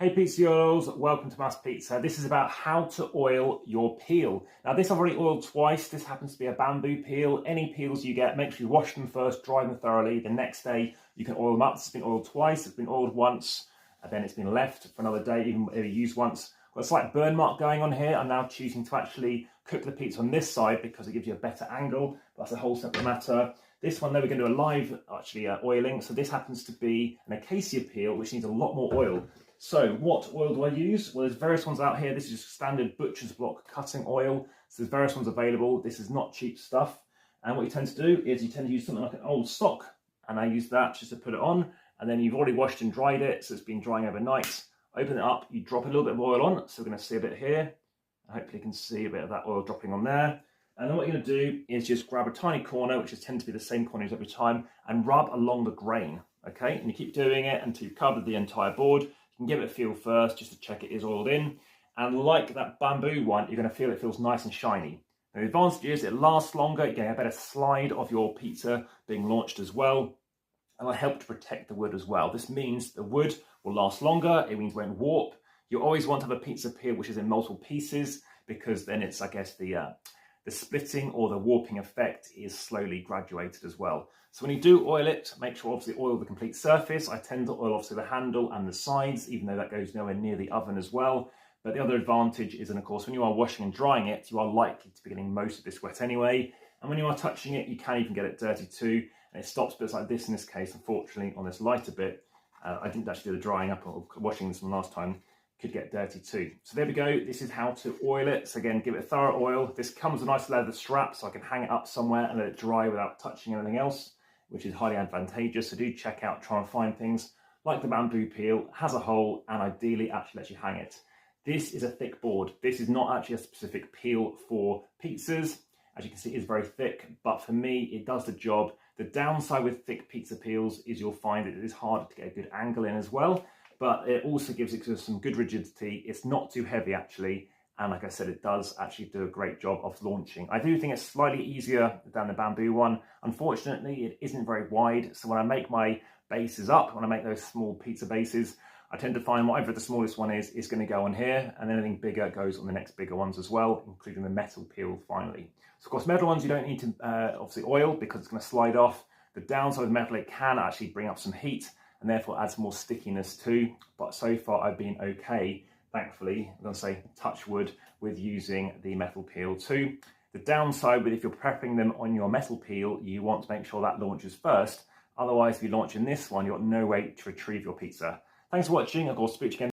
Hey pizza oils, welcome to AmassPizza. This is about how to oil your peel. Now this I've already oiled twice. This happens to be a bamboo peel. Any peels you get, make sure you wash them first, dry them thoroughly. The next day you can oil them up. It's been oiled twice, it's been oiled once, and then it's been left for another day, even used once. Got a slight burn mark going on here. I'm now choosing to actually cook the pizza on this side because it gives you a better angle. That's a whole separate matter. This one though, we're going to do a live oiling. So this happens to be an acacia peel, which needs a lot more oil. So what oil do I use? Well, there's various ones out here. This is just standard butcher's block cutting oil. So there's various ones available. This is not cheap stuff. And what you tend to do is you tend to use something like an old stock. And I use that just to put it on. And then you've already washed and dried it. So it's been drying overnight. Open it up, you drop a little bit of oil on. So we're going to see a bit here. Hopefully you can see a bit of that oil dropping on there. And then what you're going to do is just grab a tiny corner, which tend to be the same corners every time, and rub along the grain. Okay, and you keep doing it until you've covered the entire board. You can give it a feel first just to check it is oiled in. And like that bamboo one, you're going to feel it feels nice and shiny. Now, the advantage is it lasts longer. You're getting a better slide of your pizza being launched as well. And will help to protect the wood as well. This means the wood will last longer. It means it won't warp. You always want to have a pizza peel which is in multiple pieces because then it's, I guess, the splitting or the warping effect is slowly graduated as well. So when you do oil it, make sure obviously oil the complete surface. I tend to oil obviously the handle and the sides, even though that goes nowhere near the oven as well. But the other advantage is, and of course, when you are washing and drying it, you are likely to be getting most of this wet anyway. And when you are touching it, you can even get it dirty too. And it stops bits like this in this case, unfortunately, on this lighter bit. I didn't actually do the drying up or washing this one last time. Could get dirty too. So there we go. This is how to oil it. So again, give it a thorough oil. This comes with a nice leather strap so I can hang it up somewhere and let it dry without touching anything else, which is highly advantageous. So do check out, try and find things like the bamboo peel, has a hole, and ideally actually lets you hang it. This is a thick board. This is not actually a specific peel for pizzas. As you can see, it is very thick, but for me, it does the job. The downside with thick pizza peels is you'll find that it is harder to get a good angle in as well, but it also gives it some good rigidity. It's not too heavy actually, and like I said, it does actually do a great job of launching. I do think it's slightly easier than the bamboo one. Unfortunately, it isn't very wide, so when I make my bases up, when I make those small pizza bases, I tend to find whatever the smallest one is going to go on here, and anything bigger goes on the next bigger ones as well, including the metal peel finally. So of course, metal ones you don't need to obviously oil because it's going to slide off. The downside with metal, it can actually bring up some heat and therefore adds more stickiness too. But so far I've been okay, thankfully, I'm going to say touch wood, with using the metal peel too. The downside with if you're prepping them on your metal peel, you want to make sure that launches first. Otherwise, if you launch in this one, you've got no way to retrieve your pizza. Thanks for watching. Of course, speak to you again.